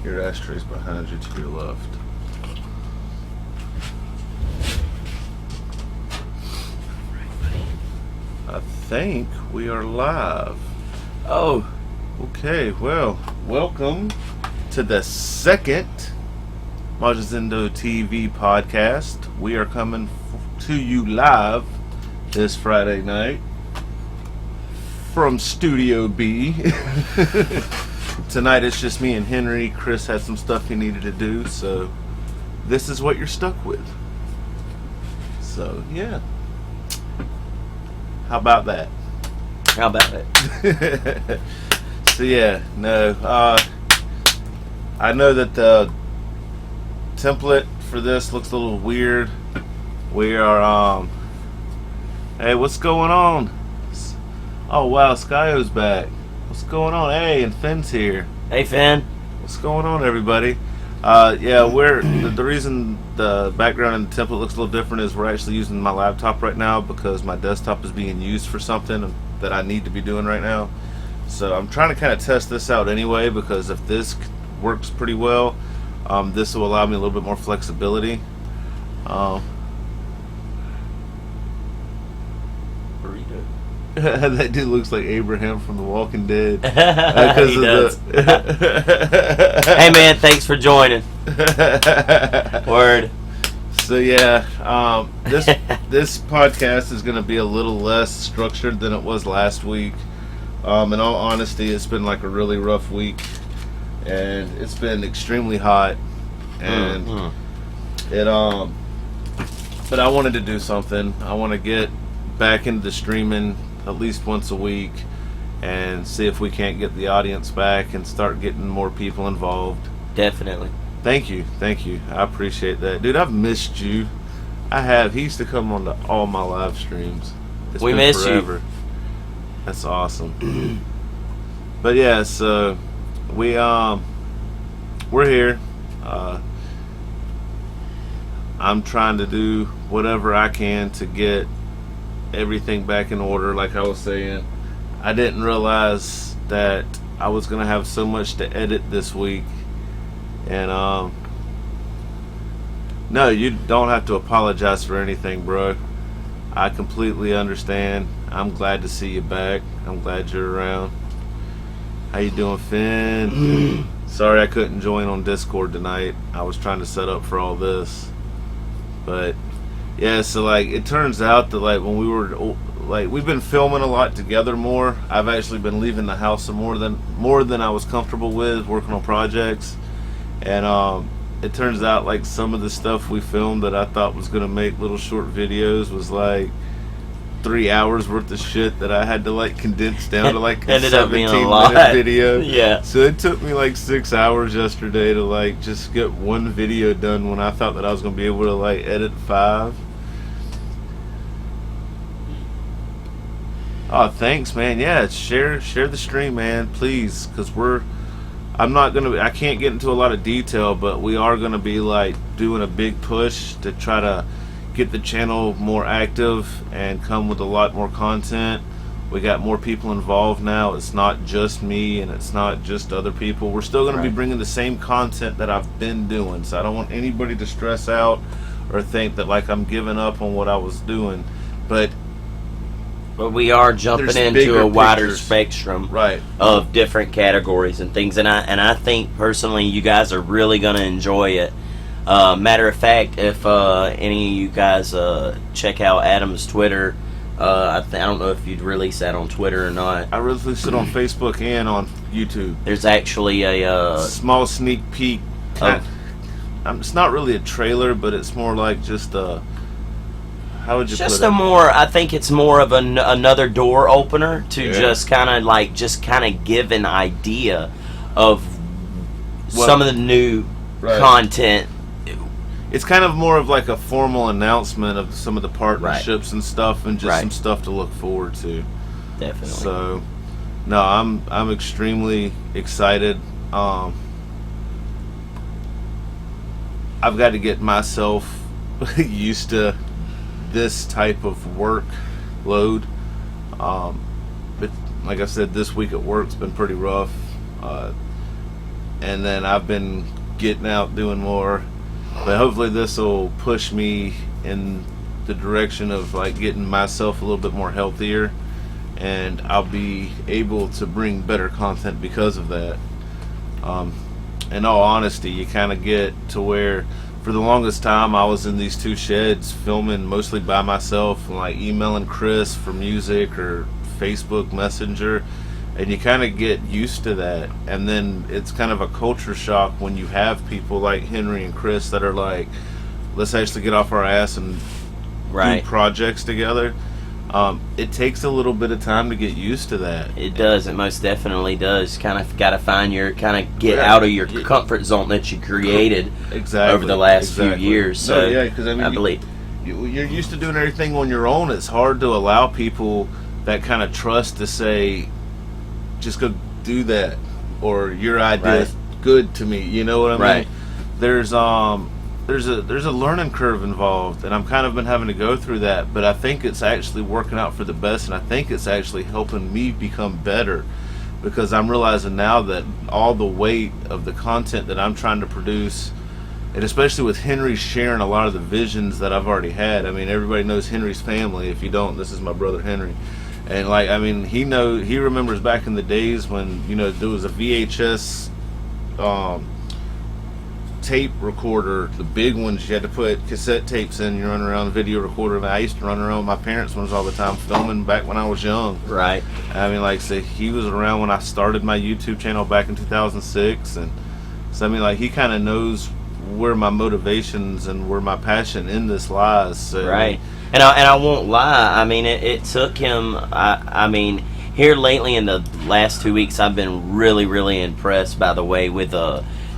Your ashtray's behind you to your left. I think we are live. Oh, okay. Well, welcome to the second MZTV podcast. We are coming to you live this Friday night from Studio B. Tonight it's just me and Henry. Chris had some stuff he needed to do, so this is what you're stuck with. So, yeah. How about that? how about it? So, yeah, no. I know that the template for this looks a little weird. We are, hey, what's going on? Oh, wow, Skyo's back. What's going on? Hey, and Finn's here. Hey, Finn. What's going on, everybody? Yeah, the reason the background and the template looks a little different is we're actually using my laptop right now because my desktop is being used for something that I need to be doing right now. So I'm trying to kind of test this out anyway, because if this works pretty well, this will allow me a little bit more flexibility. Burrito. That dude looks like Abraham from The Walking Dead. He does. Hey, man, thanks for joining. Word. So yeah, this podcast is going to be a little less structured than it was last week. In all honesty, it's been like a really rough week, and it's been extremely hot, and but I wanted to do something. I want to get back into streaming at least once a week and see if we can't get the audience back and start getting more people involved. Definitely. Thank you. I appreciate that. Dude, I've missed you. I have. He used to come on to all my live streams. It's We been miss forever. you. That's awesome. But yeah, so we're here. I'm trying to do whatever I can to get everything back in order. Like I was saying, I didn't realize that I was gonna have so much to edit this week. And no, you don't have to apologize for anything, bro. I completely understand. I'm glad to see you back. I'm glad you're around. How you doing, Finn? Sorry I couldn't join on Discord tonight. I was trying to set up for all this. But yeah, so like it turns out that like when we were like we've been filming a lot together more. I've actually been leaving the house more than I was comfortable with, working on projects. And it turns out like some of the stuff we filmed that I thought was gonna make little short videos was like 3 hours worth of shit that I had to like condense down to like a 17-minute video. Yeah. So it took me like 6 hours yesterday to like just get one video done when I thought that I was gonna be able to like edit 5. Oh, thanks, man. Yeah, share the stream, man, please, because I can't get into a lot of detail, but we are gonna be like doing a big push to try to get the channel more active and come with a lot more content. We got more people involved now. It's not just me and it's not just other people. We're still gonna be bringing the same content that I've been doing, so I don't want anybody to stress out or think that like I'm giving up on what I was doing. But we are jumping into a wider spectrum of different categories and things, and I think personally you guys are really going to enjoy it. Matter of fact, if any of you guys check out Adam's Twitter, I don't know if you'd release that on Twitter or not. I released it on Facebook and on YouTube. There's actually a small sneak peek. It's not really a trailer, but it's more like just a. How would you put it? I think it's more of another door opener to just kind of give an idea of some of the new content. It's kind of more of like a formal announcement of some of the partnerships and stuff, and just some stuff to look forward to. Definitely. So, no, I'm extremely excited. I've got to get myself used to this type of workload. But like I said, this week at work's been pretty rough. and then I've been getting out doing more. But hopefully this will push me in the direction of like getting myself a little bit more healthier, and I'll be able to bring better content because of that. In all honesty, you kind of get to where for the longest time I was in these two sheds filming mostly by myself and like emailing Chris for music or Facebook Messenger, and you kind of get used to that, and then it's kind of a culture shock when you have people like Henry and Chris that are like, let's actually get off our ass and do projects together. It takes a little bit of time to get used to that. It does. It most definitely does. Kind of got to find your get out of your comfort zone that you created over the last few years. So because I believe you're used to doing everything on your own. It's hard to allow people that kind of trust to say, just go do that, or your idea is good to me. You know what I mean? There's a learning curve involved, and I'm kind of been having to go through that, but I think it's actually working out for the best, and I think it's actually helping me become better, because I'm realizing now that all the weight of the content that I'm trying to produce, and especially with Henry sharing a lot of the visions that I've already had. I mean, everybody knows Henry's family. If you don't, this is my brother Henry. And like, I mean, he remembers back in the days when, you know, there was a VHS tape recorder, the big ones you had to put cassette tapes in. You run around a video recorder. And I used to run around with my parents' ones all the time, filming back when I was young. Right. I mean, like, say he was around when I started my YouTube channel back in 2006, and so I mean, like, he kind of knows where my motivations and where my passion in this lies. So, right. And I won't lie. I mean, it took him. I mean, here lately in the last 2 weeks, I've been really, really impressed by the way with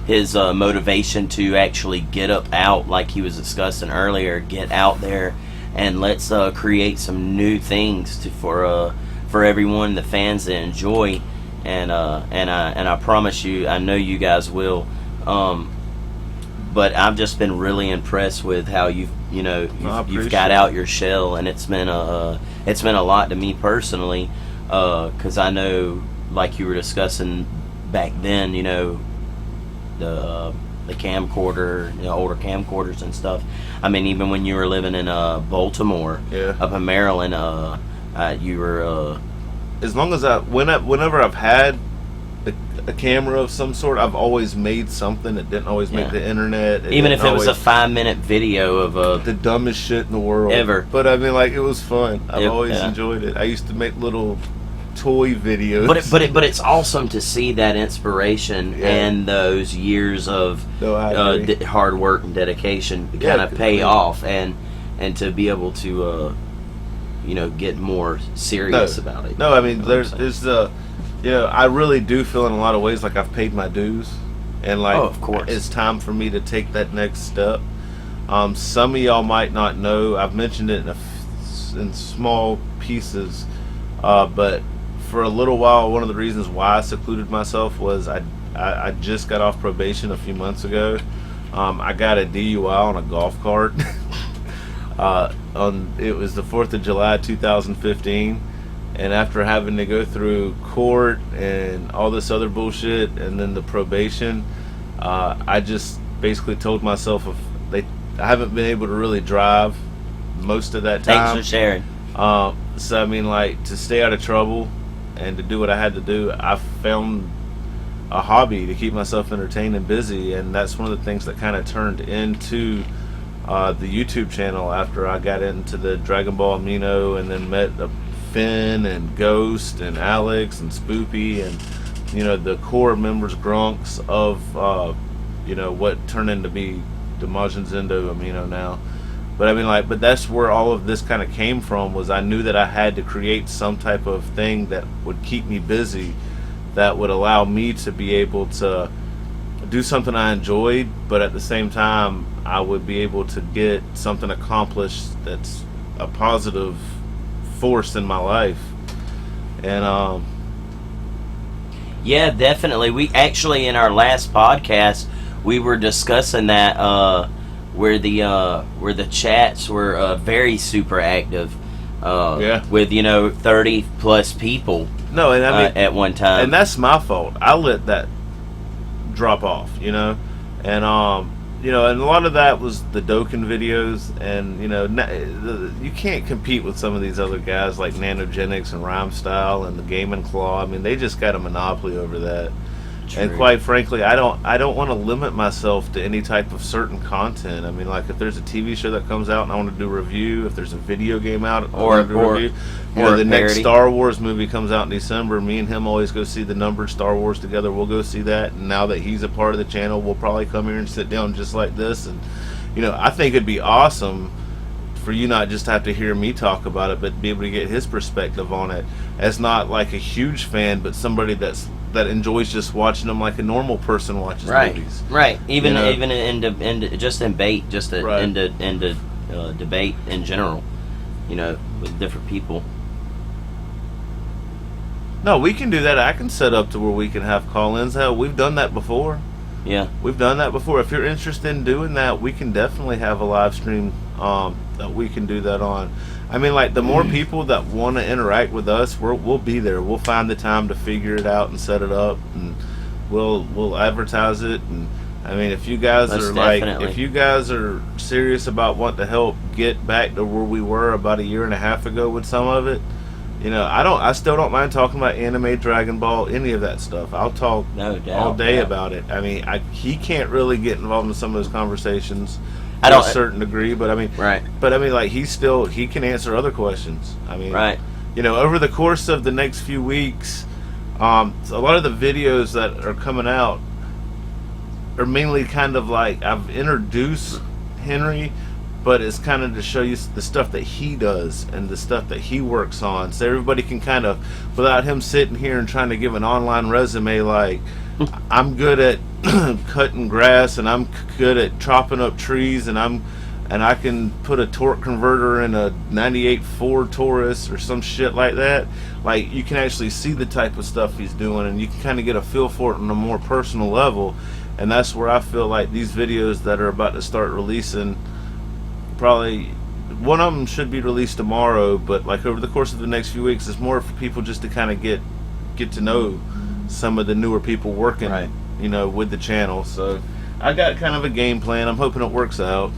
his motivation to actually get out, like he was discussing earlier. Get out there and let's create some new things for everyone, the fans, to enjoy. And I promise you, I know you guys will. But I've just been really impressed with how you've got out your shell, and it's meant a lot to me personally, because I know, like you were discussing back then, you know, the camcorder, older camcorders and stuff. I mean, even when you were living in Baltimore, up in Maryland, you were as long as whenever I've had a camera of some sort, I've always made something that didn't always make the internet. Even if it was a 5-minute video of the dumbest shit in the world ever. But I mean, like, it was fun. I've always enjoyed it. I used to make little toy videos. But it's awesome to see that inspiration and those years of hard work and dedication kind of pay off, and to be able to get more serious about it. No, I mean, there's I really do feel in a lot of ways like I've paid my dues, and like, of course, it's time for me to take that next step. Some of y'all might not know, I've mentioned it in small pieces, but for a little while, one of the reasons why I secluded myself was I just got off probation a few months ago. I got a DUI on a golf cart. It was the 4th of July 2015. And after having to go through court and all this other bullshit, and then the probation, I just basically told myself I haven't been able to really drive most of that time. Thanks for sharing. So I mean, like, to stay out of trouble and to do what I had to do, I found a hobby to keep myself entertained and busy, and that's one of the things that kind of turned into the YouTube channel after I got into the Dragon Ball Amino, and then met Finn and Ghost and Alex and Spoopy and the core members, grunks of what turned into be the Majin Zendo Amino now. But I mean, like, but that's where all of this kind of came from, was I knew that I had to create some type of thing that would keep me busy, that would allow me to be able to do something I enjoyed, but at the same time I would be able to get something accomplished that's a positive force in my life. And yeah, definitely. We actually, in our last podcast, we were discussing that where the chats were very super active, with 30 plus people. No, and I mean, at one time, and that's my fault. I let that drop off, you know, and you know, and a lot of that was the Dokkan videos, and you know, you can't compete with some of these other guys like Nanogenics and Rhyme Style and the Game and Claw. I mean, they just got a monopoly over that. True. And quite frankly, I don't want to limit myself to any type of certain content. I mean, like if there's a TV show that comes out and I want to do a review, if there's a video game out, or review. You know, the next Star Wars movie comes out in December. Me and him always go see the numbered Star Wars together. We'll go see that. And now that he's a part of the channel, we'll probably come here and sit down just like this. And you know, I think it'd be awesome for you not just to have to hear me talk about it, but be able to get his perspective on it as not like a huge fan, but somebody that enjoys just watching them like a normal person watches movies. Right. Even in just in debate, into debate in general, you know, with different people. No, we can do that. I can set up to where we can have call-ins. Hell, we've done that before. Yeah, we've done that before. If you're interested in doing that, we can definitely have a live stream that we can do that on. I mean, like, the more people that want to interact with us, we'll be there. We'll find the time to figure it out and set it up, and we'll advertise it. And I mean, if you guys if you guys are serious about wanting to help get back to where we were about 1.5 years ago with some of it, you know, I still don't mind talking about anime, Dragon Ball, any of that stuff. I'll talk all day about it. I mean, he can't really get involved in some of those conversations to a certain degree, but I mean, like he can answer other questions. I mean, you know, over the course of the next few weeks, a lot of the videos that are coming out are mainly kind of like I've introduced Henry, but it's kind of to show you the stuff that he does and the stuff that he works on, so everybody can kind of, without him sitting here and trying to give an online resume like, I'm good at cutting grass and I'm good at chopping up trees and I can put a torque converter in a 98 Ford Taurus or some shit like that. Like, you can actually see the type of stuff he's doing, and you can kind of get a feel for it on a more personal level. And that's where I feel like these videos that are about to start releasing, probably one of them should be released tomorrow, but like over the course of the next few weeks, it's more for people just to kind of get to know some of the newer people working, you know, with the channel. So I got kind of a game plan. I'm hoping it works out.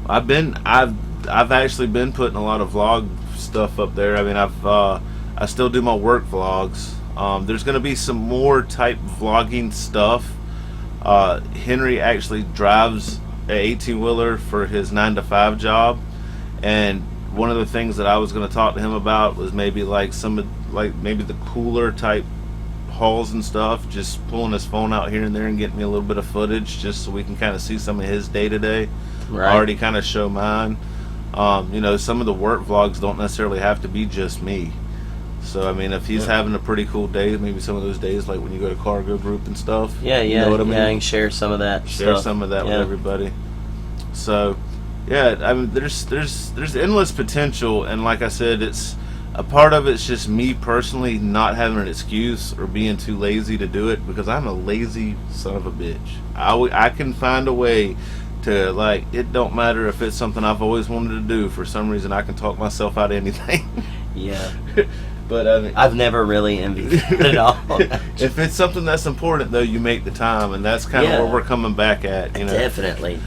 I've actually been putting a lot of vlog stuff up there. I mean, I still do my work vlogs. There's going to be some more type vlogging stuff. Henry actually drives an 18-wheeler for his 9-to-5 job, and one of the things that I was going to talk to him about was maybe like maybe the cooler type hauls and stuff, just pulling his phone out here and there and getting me a little bit of footage just so we can kind of see some of his day-to-day. I already kind of show mine. You know, some of the work vlogs don't necessarily have to be just me. So I mean, if he's having a pretty cool day, maybe some of those days like when you go to cargo group and stuff. You know what I mean? Yeah, I can share some of that. Some of that with everybody. So yeah, I mean, there's endless potential, and like I said, it's a part of it's just me personally not having an excuse or being too lazy to do it, because I'm a lazy son of a bitch. I can find a way to, like, it don't matter if it's something I've always wanted to do. For some reason, I can talk myself out of anything. Yeah. But I mean, I've never really envied it at all. If it's something that's important, though, you make the time, and that's kind of where we're coming back at. You know? Definitely,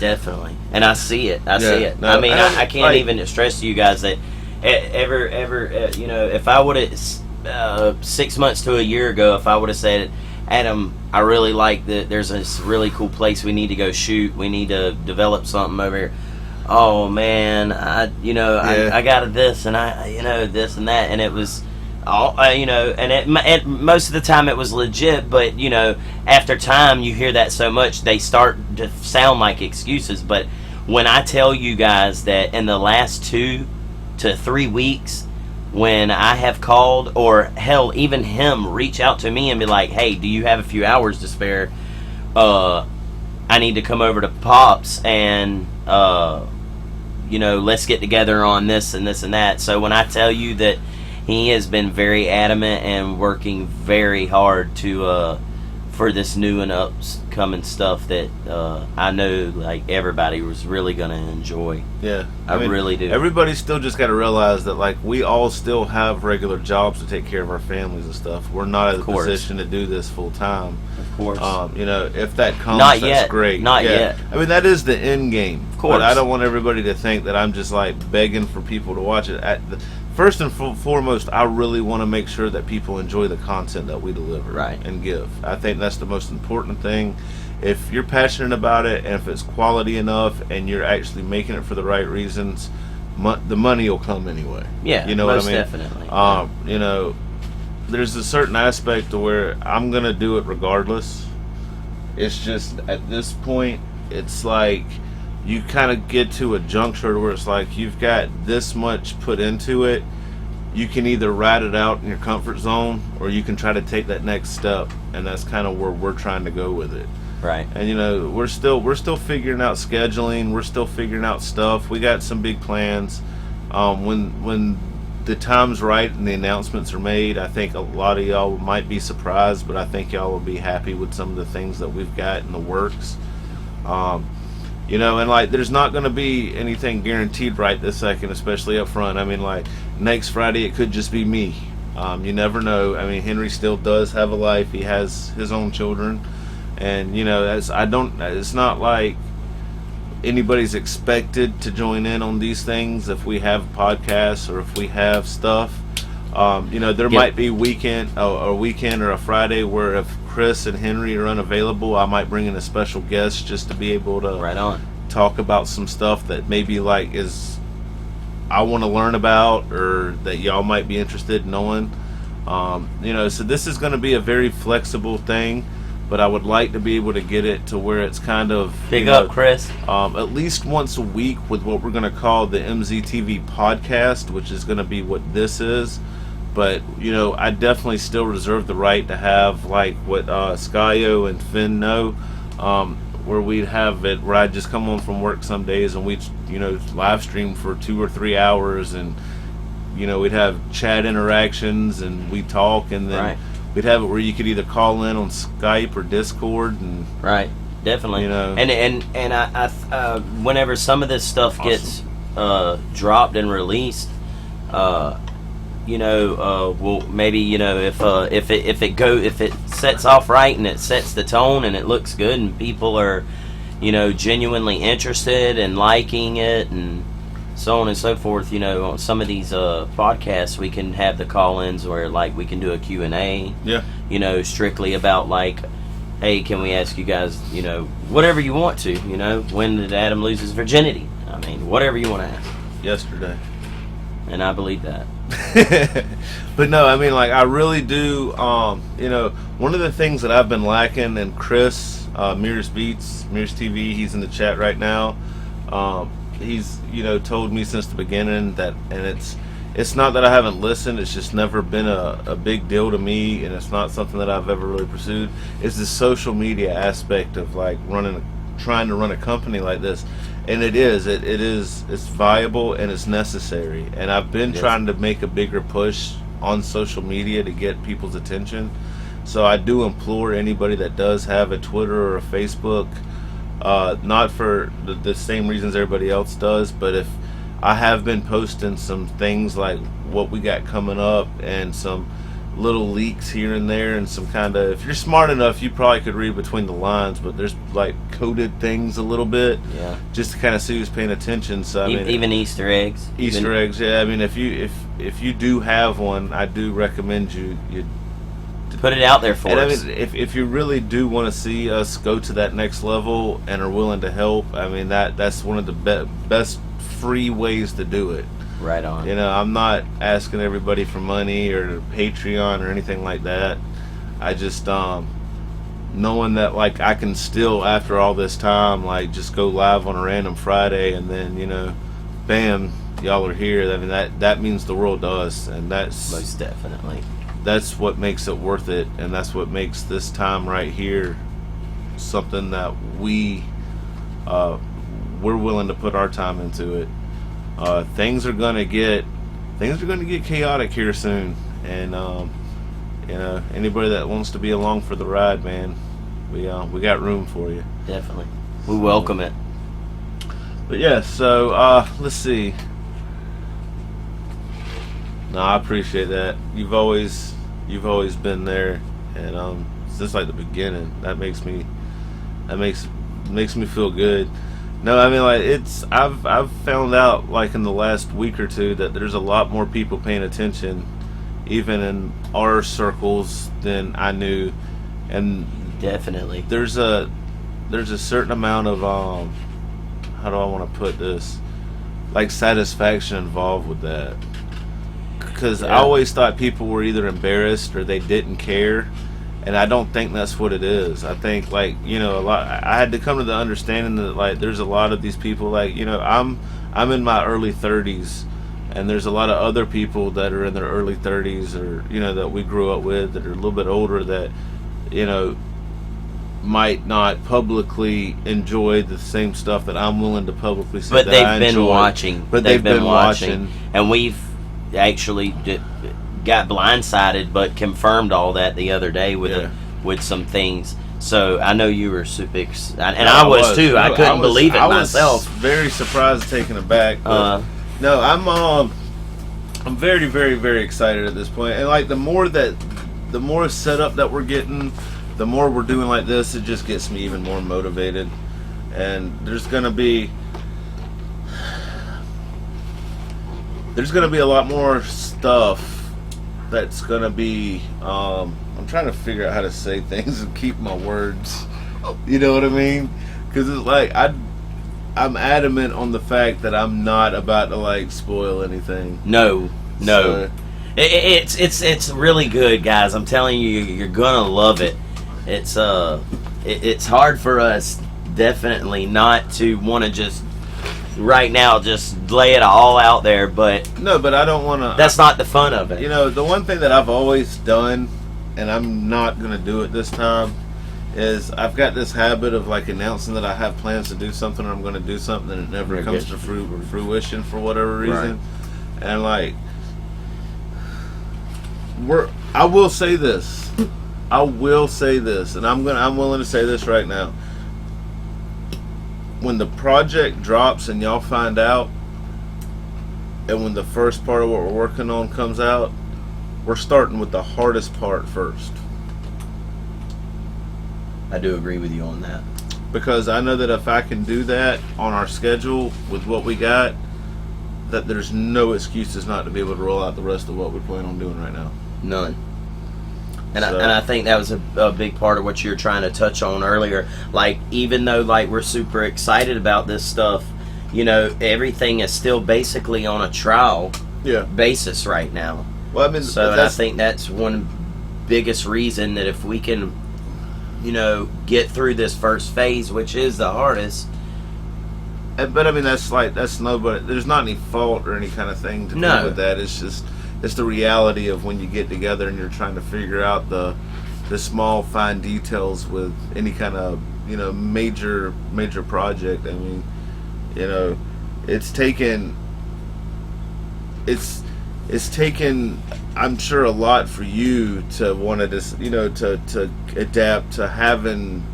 and I see it. See it. No, I mean, I can't even stress to you guys that ever, you know, if I would have 6 months to a year ago, if I would have said, Adam, I really like that. There's this really cool place we need to go shoot. We need to develop something over here. Oh man, I got this and this and that, and it was. You know, and most of the time it was legit, but you know, after time you hear that so much they start to sound like excuses. But when I tell you guys that in the last 2 to 3 weeks, when I have called, or hell, even him reach out to me and be like, hey, do you have a few hours to spare? I need to come over to Pops and you know, let's get together on this and this and that. So when I tell you that he has been very adamant and working very hard to for this new and upcoming stuff that I know like everybody was really gonna enjoy. Yeah, I mean, really do. Everybody still just got to realize that like we all still have regular jobs to take care of our families and stuff. We're not in a position to do this full time. Of course. You know, if that comes, not that's yet. Great. Not yet. I mean, that is the end game. Of course. But I don't want everybody to think that I'm just like begging for people to watch it. First and foremost, I really want to make sure that people enjoy the content that we deliver and give. I think that's the most important thing. If you're passionate about it, and if it's quality enough, and you're actually making it for the right reasons, the money will come anyway. Yeah, you know most what I mean? Definitely. You know, there's a certain aspect to where I'm gonna do it regardless. It's just at this point, it's like you kind of get to a juncture where it's like you've got this much put into it. You can either ride it out in your comfort zone, or you can try to take that next step, and that's kind of where we're trying to go with it. Right. And you know, we're still figuring out scheduling. We're still figuring out stuff. We got some big plans. When the time's right and the announcements are made, I think a lot of y'all might be surprised, but I think y'all will be happy with some of the things that we've got in the works. You know, and like there's not going to be anything guaranteed right this second, especially up front. I mean, like next Friday it could just be me. You never know. I mean, Henry still does have a life. He has his own children, and you know, it's not like anybody's expected to join in on these things. If we have podcasts or if we have stuff, you know, there might be a weekend or a Friday where if Chris and Henry are unavailable, I might bring in a special guest just to be able to talk about some stuff that maybe like I want to learn about, or that y'all might be interested in knowing. You know, so this is going to be a very flexible thing, but I would like to be able to get it to where it's kind of big up, Chris. At least once a week with what we're going to call the MZTV podcast, which is going to be what this is. But you know, I definitely still reserve the right to have like what Skyo and Finn know, where we'd have it where I'd just come home from work some days and we'd, you know, live stream for 2 or 3 hours, and you know, we'd have chat interactions and we'd talk, and then we'd have it where you could either call in on Skype or Discord, and definitely, you know, and I whenever some of this stuff gets dropped and released, you know, well, maybe, you know, if it sets off right and it sets the tone and it looks good and people are, you know, genuinely interested and liking it and so on and so forth, you know, on some of these podcasts we can have the call-ins where like we can do a Q&A, you know, strictly about like, hey, can we ask you guys, you know, whatever you want to, you know, when did Adam lose his virginity? I mean, whatever you want to ask. Yesterday. And I believe that. But no, I mean, like, I really do, you know, one of the things that I've been lacking, and Chris, Mirrors TV, he's in the chat right now, he's, you know, told me since the beginning that, and it's not that I haven't listened, it's just never been a big deal to me, and it's not something that I've ever really pursued, is the social media aspect of, like, trying to run a company like this. And it's viable and it's necessary, and I've been trying to make a bigger push on social media to get people's attention. So I do implore anybody that does have a Twitter or a Facebook, not for the same reasons everybody else does, but if I have been posting some things like what we got coming up and some little leaks here and there, and some kind of, if you're smart enough, you probably could read between the lines, but there's like coded things a little bit, just to kind of see who's paying attention. So I mean, even Easter eggs. Eggs, yeah. I mean, if you do have one, I do recommend you put it out there for us. I mean, if you really do want to see us go to that next level and are willing to help, I mean, that's one of the best free ways to do it. Right on. You know, I'm not asking everybody for money or Patreon or anything like that. I just knowing that like I can still, after all this time, like just go live on a random Friday and then, you know, bam, y'all are here. I mean, that means the world to us, and that's most definitely, that's what makes it worth it, and that's what makes this time right here something that we're willing to put our time into it. Things are gonna get chaotic here soon, and you know, anybody that wants to be along for the ride, man, we got room for you. Definitely, we welcome it. But yeah, so let's see. No, I appreciate that. You've always been there, and since like the beginning, that makes me feel good. No, I mean, like, I've found out, like, in the last week or two that there's a lot more people paying attention, even in our circles, than I knew. And definitely there's a certain amount of how do I want to put this, like, satisfaction involved with that, because I always thought people were either embarrassed or they didn't care. And I don't think that's what it is. I think, like, you know, I had to come to the understanding that, like, there's a lot of these people, like, you know, I'm in my early 30s, and there's a lot of other people that are in their early 30s, or, you know, that we grew up with, that are a little bit older, that, you know, might not publicly enjoy the same stuff that I'm willing to publicly say. But that they've been watching. But they've been watching. And we've actually got blindsided, but confirmed all that the other day with some things. So I know you were super excited, and I was too. I couldn't believe it myself. I was very surprised, taken aback. But no, I'm very, very, very excited at this point. And like the more setup that we're getting, the more we're doing like this, it just gets me even more motivated. And there's gonna be a lot more stuff that's gonna be I'm trying to figure out how to say things and keep my words, you know what I mean, because it's like I'm adamant on the fact that I'm not about to, like, spoil anything. No, so, it's really good, guys. I'm telling you, you're gonna love it. It's hard for us, definitely, not to want to just right now just lay it all out there, but no, but I don't want to. That's not the fun of it. You know, the one thing that I've always done, and I'm not going to do it this time, is I've got this habit of, like, announcing that I have plans to do something, or I'm going to do something, and it never comes to fruition for whatever reason. Right. And, like, I will say this, and I'm willing to say this right now. When the project drops and y'all find out, and when the first part of what we're working on comes out, we're starting with the hardest part first. I do agree with you on that. Because I know that if I can do that on our schedule with what we got, that there's no excuses not to be able to roll out the rest of what we plan on doing right now. None. And I think that was a big part of what you were trying to touch on earlier. Like, even though, like, we're super excited about this stuff, you know, everything is still basically on a trial basis right now. Well, I mean, so and I think that's one biggest reason that if we can, you know, get through this first phase, which is the hardest. But I mean, that's nobody. There's not any fault or any kind of thing to do with that. It's just. It's the reality of when you get together and you're trying to figure out the small fine details with any kind of, you know, major project. I mean, you know, it's taken I'm sure a lot for you to want to, you know, to adapt to having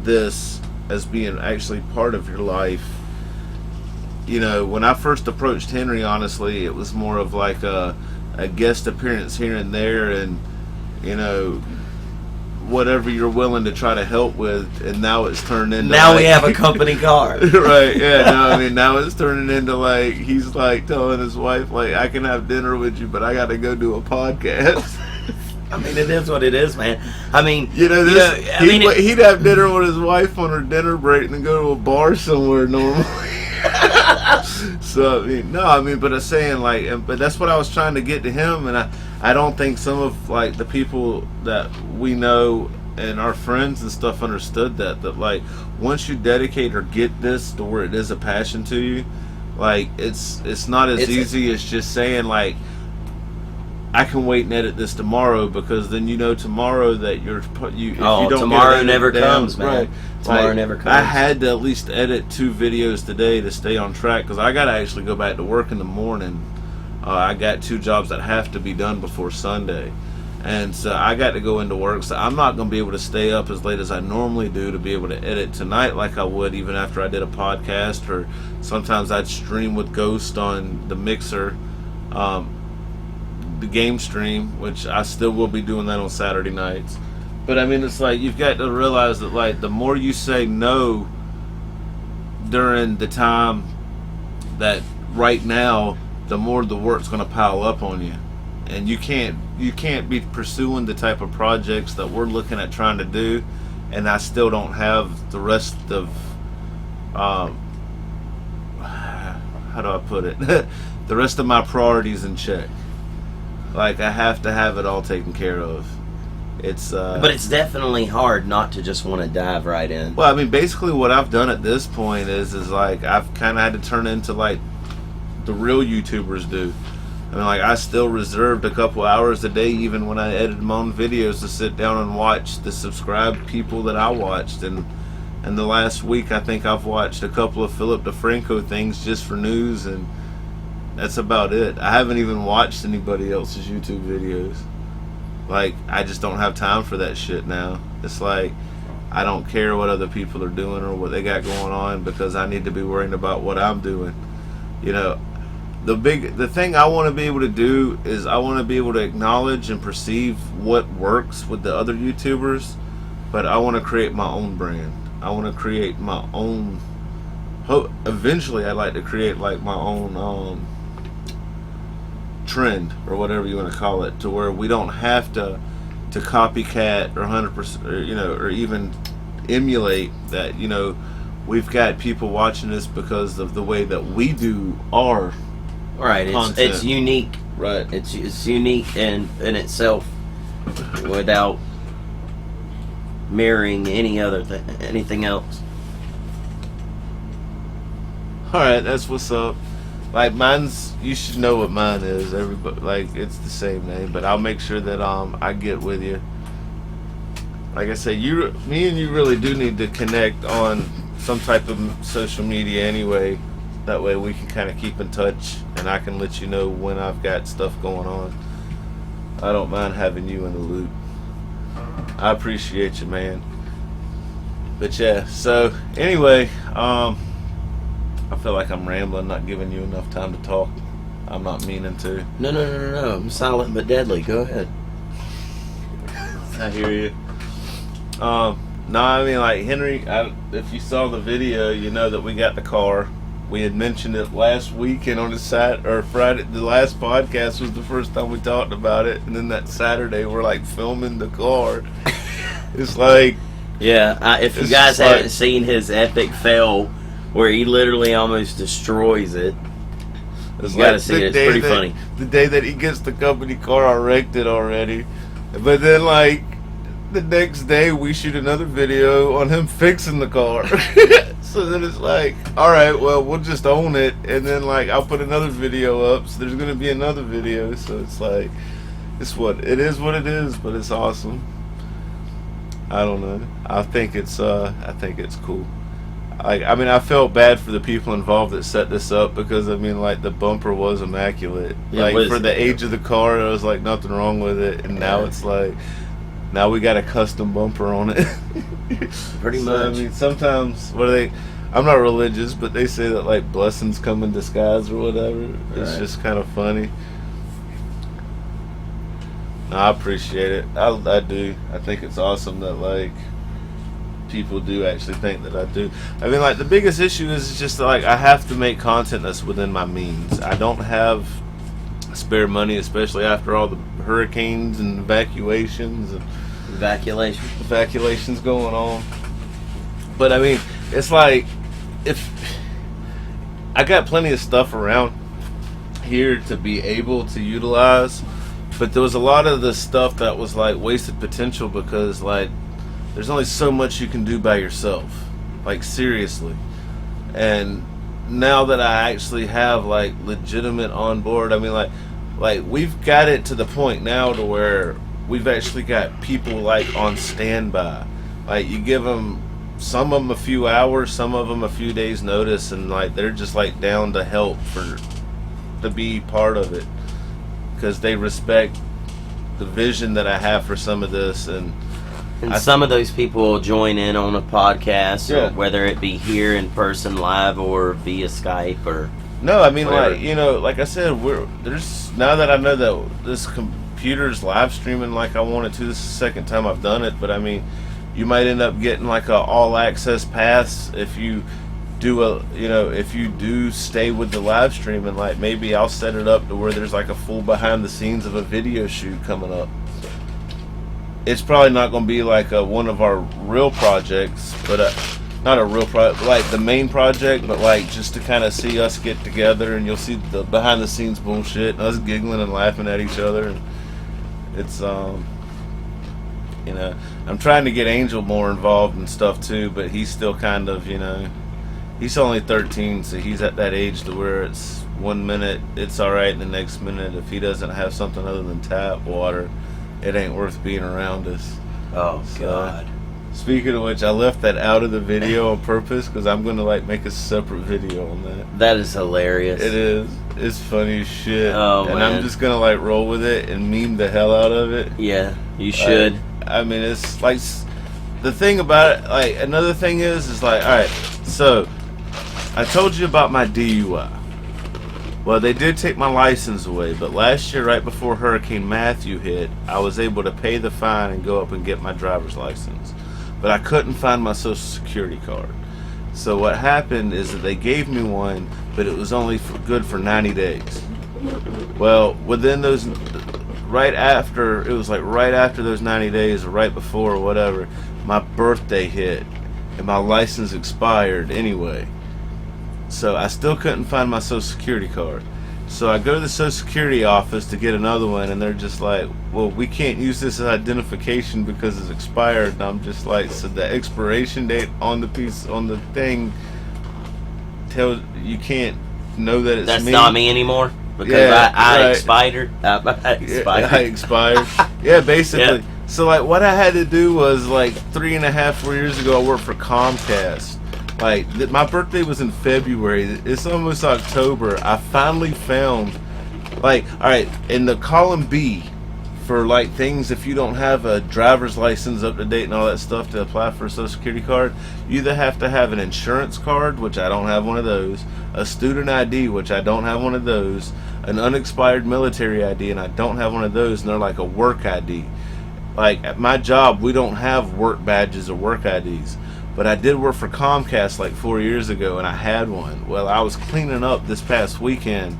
this as being actually part of your life. You know, when I first approached Henry, honestly, it was more of like a guest appearance here and there, and, you know, whatever you're willing to try to help with, and now it's turned into we have a company car. Right, yeah, no, I mean, now it's turning into, like, he's, like, telling his wife, like, I can have dinner with you, but I gotta go do a podcast. I mean, it is what it is, man. I mean, he'd have dinner with his wife on her dinner break and then go to a bar somewhere normally. So, I mean, but I'm saying, like, but that's what I was trying to get to him, and I don't think some of, like, the people that we know and our friends and stuff understood that like, once you dedicate or get this to where it is a passion to you, like, it's not as easy as just saying, like, I can wait and edit this tomorrow, because then you know tomorrow that if you don't tomorrow never comes, man. Right. Tomorrow never comes. I had to at least edit 2 videos today to stay on track, because I got to actually go back to work in the morning. I got 2 jobs that have to be done before Sunday, And so I got to go into work, so I'm not going to be able to stay up as late as I normally do to be able to edit tonight like I would even after I did a podcast, or sometimes I'd stream with Ghost on the Mixer, the game stream, which I still will be doing that on Saturday nights. But I mean, it's like you've got to realize that like the more you say no during the time that right now, the more the work's going to pile up on you. And you can't be pursuing the type of projects that we're looking at trying to do, and I still don't have the rest of how do I put it the rest of my priorities in check. Like I have to have it all taken care of. It's but it's definitely hard not to just want to dive right in. Well, I mean, basically what I've done at this point is like I've kind of had to turn into like the real YouTubers do. I mean, like, I still reserved a couple hours a day, even when I edited my own videos, to sit down and watch the subscribed people that I watched. And the last week, I think I've watched a couple of Philip DeFranco things just for news, and that's about it. I haven't even watched anybody else's YouTube videos. Like, I just don't have time for that shit now. It's like, I don't care what other people are doing or what they got going on, because I need to be worrying about what I'm doing. You know, the thing I want to be able to do is I want to be able to acknowledge and perceive what works with the other YouTubers, but I want to create my own brand. I want to create my own. Eventually, I'd like to create like my own trend or whatever you want to call it, to where we don't have to copycat or 100%, or, you know, or even emulate that. You know, we've got people watching this because of the way that we do our. Right, it's unique. Right, it's unique in itself, without mirroring anything else. All right, that's what's up. Like mine's, you should know what mine is. Everybody, like, it's the same name, but I'll make sure that I get with you. Like I say, me and you really do need to connect on some type of social media anyway. That way we can kind of keep in touch, and I can let you know when I've got stuff going on. I don't mind having you in the loop. I appreciate you, man. But yeah, so anyway, I feel like I'm rambling, not giving you enough time to talk. I'm not meaning to. No. I'm silent but deadly. Go ahead. I hear you. No, I mean, like, Henry, if you saw the video, you know that we got the car. We had mentioned it last week, and on Friday, the last podcast was the first time we talked about it, and then that Saturday we're like filming the car. It's like, yeah, if you guys haven't seen his epic fail where he literally almost destroys it, you gotta see it. It's pretty funny. The day that he gets the company car, I wrecked it already, but then like the next day we shoot another video on him fixing the car. So then it's like, all right, well, we'll just own it, and then like I'll put another video up, so there's gonna be another video. So it's like, it is what it is, but it's awesome. I don't know. I think it's cool. I mean, I felt bad for the people involved that set this up, because I mean, like, the bumper was immaculate. Like, for the age of the car, there was like nothing wrong with it, and now it's like, now we got a custom bumper on it. Pretty much. I mean, sometimes I'm not religious, but they say that like blessings come in disguise or whatever. It's just kind of funny. No, I appreciate it. I do. I think it's awesome that like people do actually think that I do. I mean, like, the biggest issue is just like I have to make content that's within my means. I don't have spare money, especially after all the hurricanes and evacuations going on. But I mean, it's like, if I got plenty of stuff around here to be able to utilize, but there was a lot of the stuff that was like wasted potential, because like there's only so much you can do by yourself, like, seriously. And now that I actually have like legitimate on board, I mean, like we've got it to the point now to where we've actually got people like on standby. Like, you give them, some of them a few hours, some of them a few days notice, and like they're just like down to help to be part of it, because they respect the vision that I have for some of this, and some of those people will join in on a podcast, or whether it be here in person live or via Skype or. No, I mean, whatever. Like, you know, like I said, now that I know that this computer's live streaming like I wanted to. This is the second time I've done it, but I mean, you might end up getting like a all access pass if you do if you do stay with the live stream, and like maybe I'll set it up to where there's like a full behind the scenes of a video shoot coming up. It's probably not going to be like one of our real projects, but not a real project, like the main project, but like just to kind of see us get together, and you'll see the behind the scenes bullshit, and us giggling and laughing at each other. And it's you know, I'm trying to get Angel more involved and stuff too, but he's still kind of, you know, he's only 13, so he's at that age to where it's 1 minute it's all right, and the next minute if he doesn't have something other than tap water, it ain't worth being around us. Oh, so, God. Speaking of which, I left that out of the video on purpose because I'm going to like make a separate video on that. That is hilarious. It is. It's funny as shit. Oh, and man. I'm just going to like roll with it and meme the hell out of it. Yeah, you should. I mean, it's like, the thing about it, like, another thing is like, alright, so I told you about my DUI. Well, they did take my license away, but last year, right before Hurricane Matthew hit, I was able to pay the fine and go up and get my driver's license. But I couldn't find my Social Security card. So what happened is that they gave me one, but it was only good for 90 days. Well, within those, right after those 90 days, or right before, or whatever, my birthday hit, and my license expired anyway. So I still couldn't find my Social Security card. So I go to the Social Security office to get another one, and they're just like, well, we can't use this as identification because it's expired. And I'm just like, so the expiration date on the thing tells you can't know that it's That's me. not me anymore because I right. expired. I expired. Yeah, basically. Yeah. So like what I had to do was like 3.5-4 years ago, I worked for Comcast. Like, my birthday was in February. It's almost October. I finally found, like, alright, in the column B for, like, things if you don't have a driver's license up to date and all that stuff to apply for a Social Security card, you either have to have an insurance card, which I don't have one of those, a student ID, which I don't have one of those, an unexpired military ID, and I don't have one of those, and they're like a work ID. Like, at my job, we don't have work badges or work IDs. But I did work for Comcast like 4 years ago, and I had one. Well, I was cleaning up this past weekend,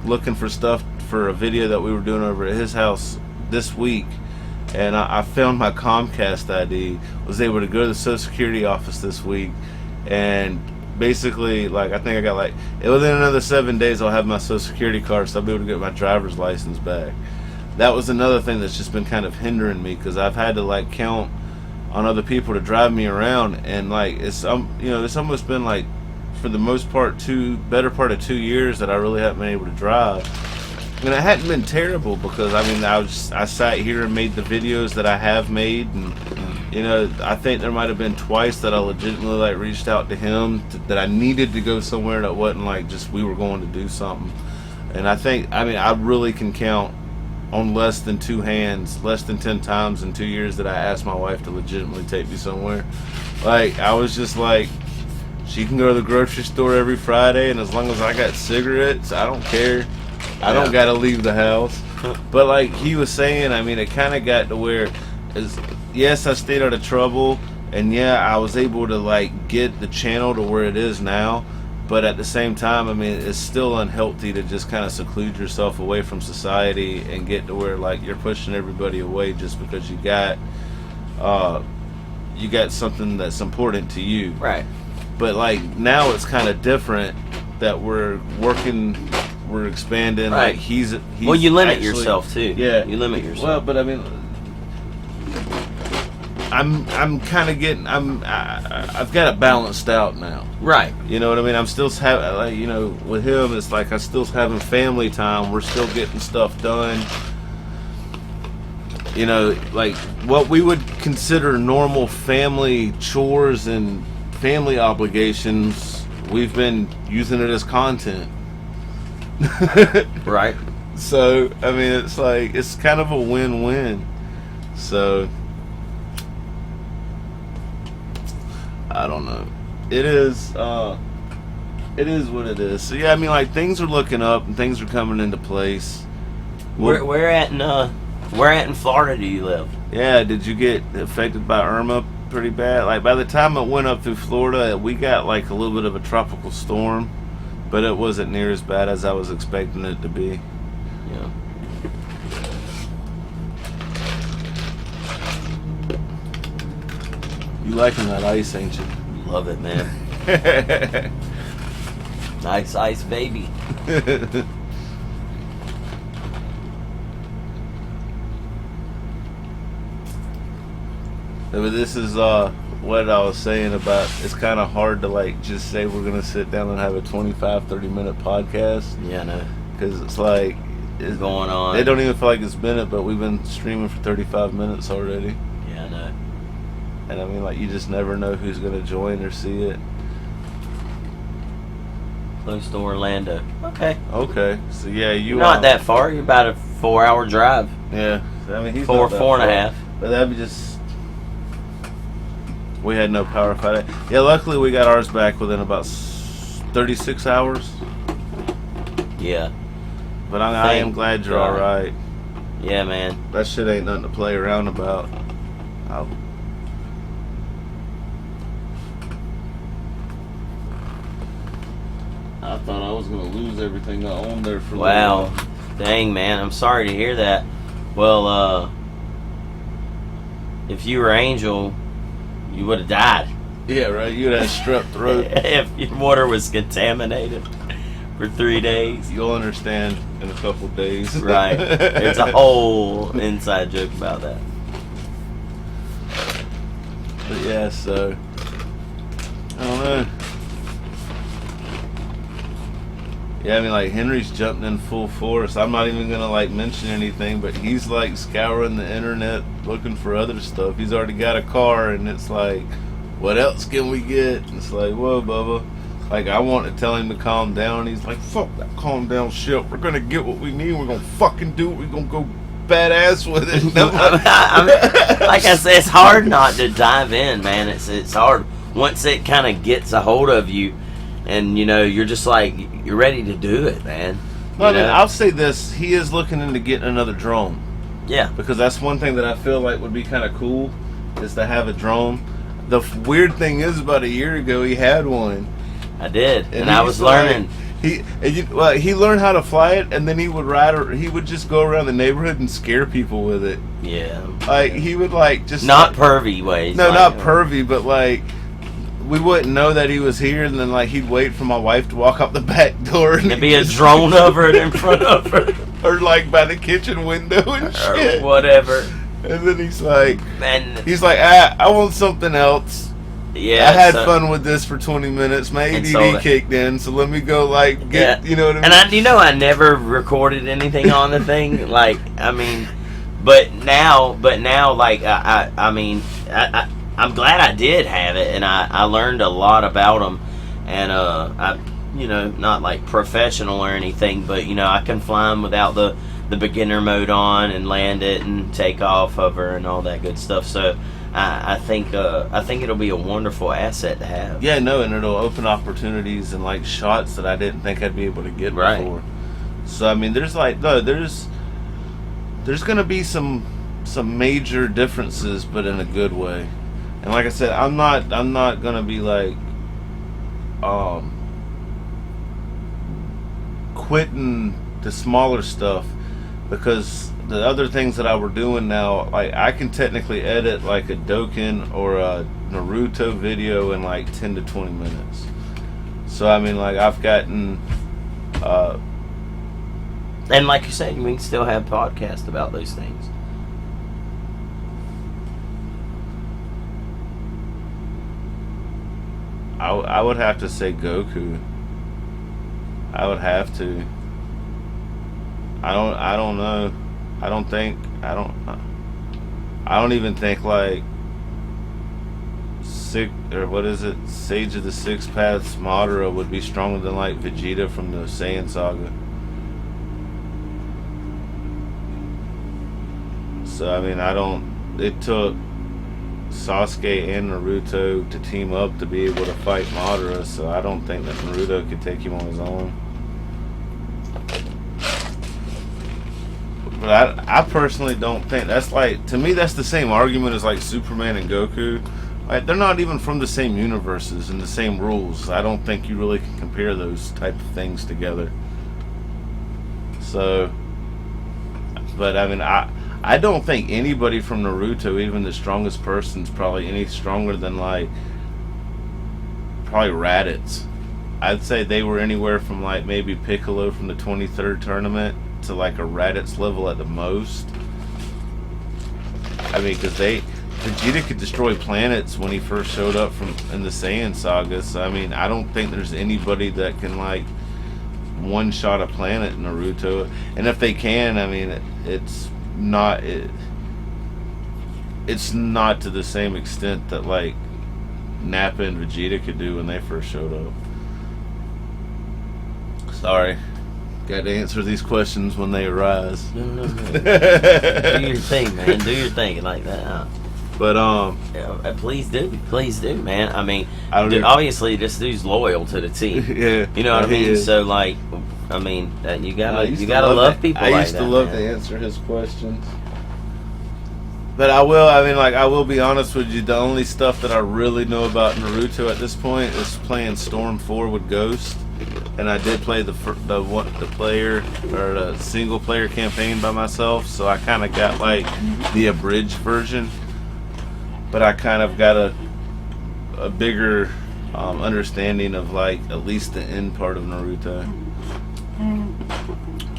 looking for stuff for a video that we were doing over at his house this week, and I found my Comcast ID, was able to go to the Social Security office this week, and basically, like, I think I got like, within another 7 days I'll have my Social Security card, so I'll be able to get my driver's license back. That was another thing that's just been kind of hindering me, because I've had to like count on other people to drive me around, and like it's it's almost been like, for the most part, better part of 2 years that I really haven't been able to drive. And it hadn't been terrible, because I mean I sat here and made the videos that I have made, and I think there might have been twice that I legitimately like reached out to him that I needed to go somewhere that wasn't like just we were going to do something. And I really can count on less than 2 hands, less than 10 times in 2 years that I asked my wife to legitimately take me somewhere. Like, I was just like, she can go to the grocery store every Friday, and as long as I got cigarettes, I don't care. I don't gotta leave the house. But like he was saying, I mean, it kind of got to where, yes, I stayed out of trouble, and yeah, I was able to like get the channel to where it is now. But at the same time, I mean, it's still unhealthy to just kind of seclude yourself away from society and get to where like you're pushing everybody away just because you got something that's important to you. Right. But like now it's kind of different that we're expanding. Right. Like he's well, you limit actually, yourself too. Yeah. You limit yourself. Well, but I mean, I'm kind of getting, I've got it balanced out now. Right. You know what I mean? I'm still having, with him, it's like I'm still having family time. We're still getting stuff done. Like what we would consider normal family chores and family obligations, we've been using it as content. Right. So I mean, it's like it's kind of a win-win. So I don't know. It is what it is. So yeah, I mean, like things are looking up and things are coming into place. Where at in Florida do you live? Yeah, did you get affected by Irma pretty bad? Like by the time it went up through Florida, we got like a little bit of a tropical storm, but it wasn't near as bad as I was expecting it to be. Yeah. You liking that ice, ain't you? Love it, man. Nice ice, baby. But this is what I was saying about it's kind of hard to like just say we're going to sit down and have a 25-30 minute podcast. Yeah, I know. Because it's like it's going on. They don't even feel like it's been it, but we've been streaming for 35 minutes already. Yeah, I know. And I mean, like, you just never know who's going to join or see it. Close to Orlando. Okay. So yeah, you're not that far. You're about a 4-hour drive. Yeah. I mean, he's four and a half. But that'd be just. We had no power fight. Yeah, luckily we got ours back within about 36 hours. Yeah. But I am glad you're all right. Yeah, man. That shit ain't nothing to play around about. I thought I was going to lose everything I owned there for Wow. Dang, man. I'm sorry to hear that. Well, if you were Angel, you would have died. Yeah, right. You'd have strep throat. If your water was contaminated for 3 days. You'll understand in a couple days. Right. There's a whole inside joke about that. But yeah, so I don't know. Yeah, I mean, like, Henry's jumping in full force. I'm not even gonna like mention anything, but he's like scouring the internet looking for other stuff. He's already got a car, and it's like, what else can we get? And it's like, whoa, Bubba. Like, I want to tell him to calm down. He's like, fuck that calm down shit. We're gonna get what we need. We're gonna fucking do it. We're gonna go badass with it. Like I said, it's hard not to dive in, man. It's hard once it kind of gets a hold of you. And, you know, you're just like, you're ready to do it, man. Well, I mean, I'll say this. He is looking into getting another drone. Yeah. Because that's one thing that I feel like would be kind of cool, is to have a drone. The weird thing is, about a year ago, he had one. I did. And I was learning. He learned how to fly it, and then he would just go around the neighborhood and scare people with it. Yeah. Like, he would, like, just... Not pervy ways. No, not pervy, but, like... We wouldn't know that he was here, and then like he'd wait for my wife to walk up the back door, and there'd be a drone over it in front of her, or like by the kitchen window and shit, or whatever. And then he's like, man, I want something else. Yeah, I had fun with this for 20 minutes. My ADD kicked in, so let me go like get, you know what I mean? And I never recorded anything on the thing. Like, I mean, but now, like, I mean, I'm glad I did have it, and I learned a lot about them, and I, you know, not like professional or anything, but you know, I can fly them without the beginner mode on and land it and take off, hover, and all that good stuff. So I think it'll be a wonderful asset to have. Yeah, no, and it'll open opportunities and like shots that I didn't think I'd be able to get before. So I mean, there's gonna be some major differences, but in a good way. And like I said, I'm not gonna be like quitting the smaller stuff, because the other things that I were doing now, like I can technically edit like a Dokkan or a Naruto video in like 10 to 20 minutes. So I mean, like I've gotten and like you said, we can still have podcasts about those things. I would have to say Goku. I would have to. I don't know. I don't even think like Sage of the Six Paths Madara would be stronger than like Vegeta from the Saiyan Saga. So I mean, I don't. It took Sasuke and Naruto to team up to be able to fight Madara, so I don't think that Naruto could take him on his own. But I personally don't think that's like, to me that's the same argument as like Superman and Goku. Like, they're not even from the same universes and the same rules. I don't think you really can compare those type of things together. So, but I mean, I don't think anybody from Naruto, even the strongest person's probably any stronger than like probably Raditz. I'd say they were anywhere from like maybe Piccolo from the 23rd tournament to like a Raditz level at the most. I mean, because Vegeta could destroy planets when he first showed up in the Saiyan saga. So I mean, I don't think there's anybody that can like one shot a planet in Naruto. And if they can, I mean, it's not to the same extent that like Nappa and Vegeta could do when they first showed up. Sorry, got to answer these questions when they arise. No. Do your thing, man. Do your thing like that. Huh? But yeah, please do, man. I mean, obviously this dude's loyal to the team. Yeah, you know what I mean. Is. So like, I mean, you gotta love people. I used to love to answer his questions. But I will be honest with you. The only stuff that I really know about Naruto at this point is playing Storm 4 with Ghost, and I did play the single player campaign by myself. So I kind of got like the abridged version. But I kind of got a bigger understanding of like at least the end part of Naruto.